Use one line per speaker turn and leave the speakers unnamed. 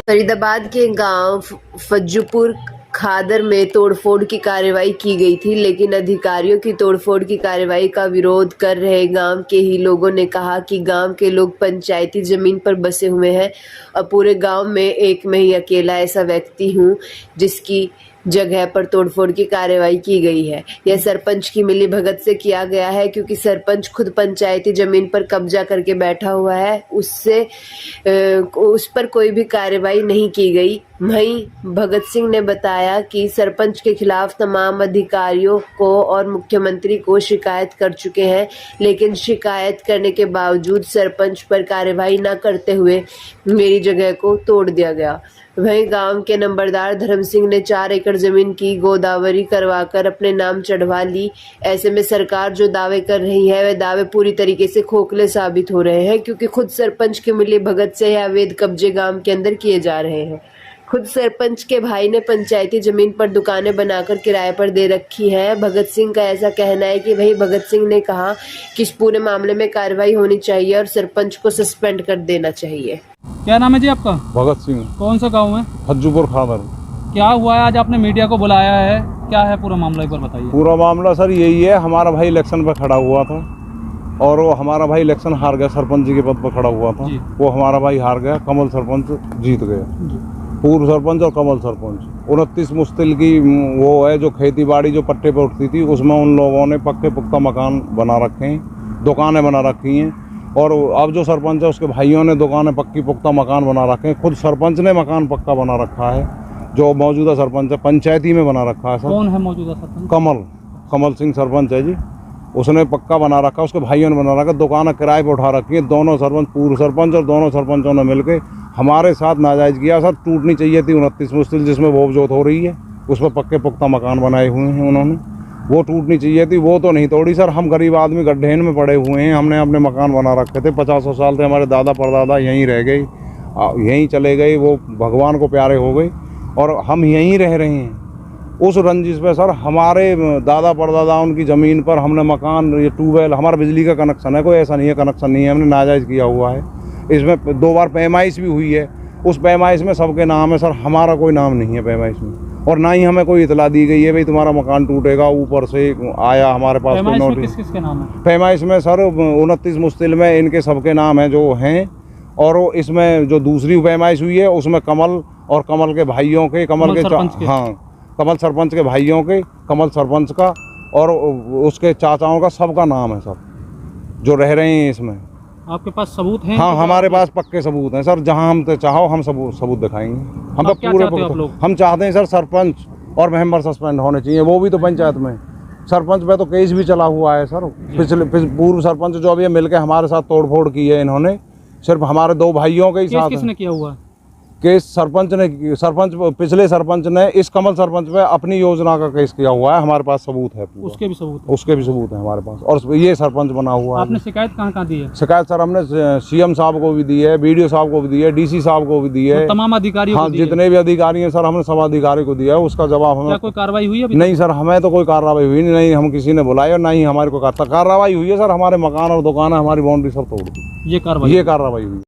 फरीदाबाद के गांव फज्जूपुर खादर में तोड़फोड़ की कार्रवाई की गई थी, लेकिन अधिकारियों की तोड़फोड़ की कार्रवाई का विरोध कर रहे गांव के ही लोगों ने कहा कि गांव के लोग पंचायती जमीन पर बसे हुए हैं और पूरे गांव में एक मैं ही अकेला ऐसा व्यक्ति हूं जिसकी जगह पर तोड़फोड़ की कार्रवाई की गई है। यह सरपंच की मिलीभगत से किया गया है, क्योंकि सरपंच खुद पंचायती जमीन पर कब्जा करके बैठा हुआ है। उस पर कोई भी कार्रवाई नहीं की गई। वहीं भगत सिंह ने बताया कि सरपंच के खिलाफ तमाम अधिकारियों को और मुख्यमंत्री को शिकायत कर चुके हैं, लेकिन शिकायत करने के बावजूद सरपंच पर कार्रवाई न करते हुए मेरी जगह को तोड़ दिया गया। वहीं गांव के नंबरदार धर्म सिंह ने 4 एकड़ जमीन की गोदावरी करवाकर अपने नाम चढ़वा ली। ऐसे में सरकार जो दावे कर रही है, वे दावे पूरी तरीके से खोखले साबित हो रहे हैं, क्योंकि खुद सरपंच के मिलीभगत से यह अवैध कब्जे गांव के अंदर किए जा रहे हैं। खुद सरपंच के भाई ने पंचायती जमीन पर दुकानें बनाकर किराए पर दे रखी है। भगत सिंह का ऐसा कहना है कि वही भगत सिंह ने कहा कि इस पूरे मामले में कार्रवाई होनी चाहिए और सरपंच को सस्पेंड कर देना चाहिए।
क्या नाम है जी आपका?
भगत सिंह।
कौन सा गांव है?
फज्जूपुर खादर।
क्या हुआ है आज आपने मीडिया को बुलाया है, क्या है पूरा मामला एक बार बताइए।
पूरा मामला सर यही है, हमारा भाई इलेक्शन पर खड़ा हुआ था और वो हमारा भाई इलेक्शन हार गया, सरपंच जी के पद पर खड़ा हुआ था। वो हमारा भाई हार गया, कमल सरपंच जीत गया। पूर्व सरपंच और कमल सरपंच 29 मुश्तिल की वो है जो खेती बाड़ी जो पट्टे पर उठती थी, उसमें उन लोगों ने पक्के पुख्ता मकान बना रखे हैं, दुकानें बना रखी हैं। और अब जो सरपंच है उसके भाइयों ने दुकानें पक्की पुख्ता मकान बना रखे हैं। खुद सरपंच ने मकान पक्का बना रखा है। जो मौजूदा सरपंच है पंचायती में बना रखा है सर।
कौन है मौजूदा सरपंच?
कमल सिंह सरपंच है जी, उसने पक्का बना रखा, उसके भाइयों ने बना रखा। दुकानें किराए पर उठा रखी है। दोनों सरपंच, पूर्व सरपंच और दोनों सरपंचों ने मिलकर हमारे साथ नाजायज़ किया सर। टूटनी चाहिए थी 29 मुश्तिल जिसमें बोझ हो रही है, उस पर पक्के पुख्ता मकान बनाए हुए हैं उन्होंने, वो टूटनी चाहिए थी, वो तो नहीं तोड़ी सर। हम गरीब आदमी गड्ढेन में पड़े हुए हैं, हमने अपने मकान बना रखे थे। 50 साल से हमारे दादा परदादा यहीं रह गए, यहीं चले गए, वो भगवान को प्यारे हो गए और हम यहीं रह रहे हैं। उस रंजिश पे सर हमारे दादा परदादा उनकी ज़मीन पर हमने मकान, ये ट्यूबवेल, हमारा बिजली का कनेक्शन है, कोई ऐसा नहीं है कनेक्शन नहीं है, हमने नाजायज़ किया हुआ है। इसमें 2 बार पैमाइश भी हुई है, उस पैमाइश में सबके नाम है सर, हमारा कोई नाम नहीं है पैमाइश में। और ना ही हमें कोई इतला दी गई है भाई तुम्हारा मकान टूटेगा, ऊपर से आया हमारे पास कोई नोटिस।
किस किस के नाम है
पैमाइश में सर? 29 मुश्तिल में इनके सबके नाम हैं जो हैं, और इसमें जो दूसरी पैमाइश हुई है उसमें कमल और कमल के भाइयों के, कमल सरपंच के भाइयों के, कमल सरपंच का और उसके चाचाओं का, सबका नाम है सर जो रह रहे हैं इसमें।
आपके पास सबूत हैं?
हाँ, हमारे पास पक्के सबूत हैं सर। जहाँ हम चाहो हम सबूत दिखाएंगे। हम तो पूरे हम चाहते हैं सर सरपंच और मेंबर सस्पेंड होने चाहिए, वो भी तो पंचायत में। सरपंच पे तो केस भी चला हुआ है सर। पूर्व सरपंच जो अभी मिलकर हमारे साथ तोड़फोड़ की है इन्होंने, सिर्फ हमारे 2 भाइयों के ही साथ।
किसने किया हुआ है
केस? पिछले सरपंच ने इस कमल सरपंच पे अपनी योजना का केस किया हुआ है। हमारे पास सबूत है, उसके भी सबूत है हमारे पास। और ये सरपंच बना हुआ है।
आपने शिकायत कहाँ दी है?
शिकायत सर हमने सीएम साहब को भी दी है, बीडीओ साहब को भी दी है, डीसी साहब को भी दी है,
तमाम अधिकारियों।
हाँ, जितने भी अधिकारी हैं सर हमने सब अधिकारी को दिया है। उसका जवाब हमें।
कोई कार्रवाई हुई है?
नहीं सर, हमें तो कोई कार्रवाई हुई नहीं, हम किसी ने बुलाया और ना ही हमारे को कार्रवाई हुई है सर। हमारे मकान और दुकान हमारी बाउंड्री सब तोड़ दी, ये कार्रवाई हुई।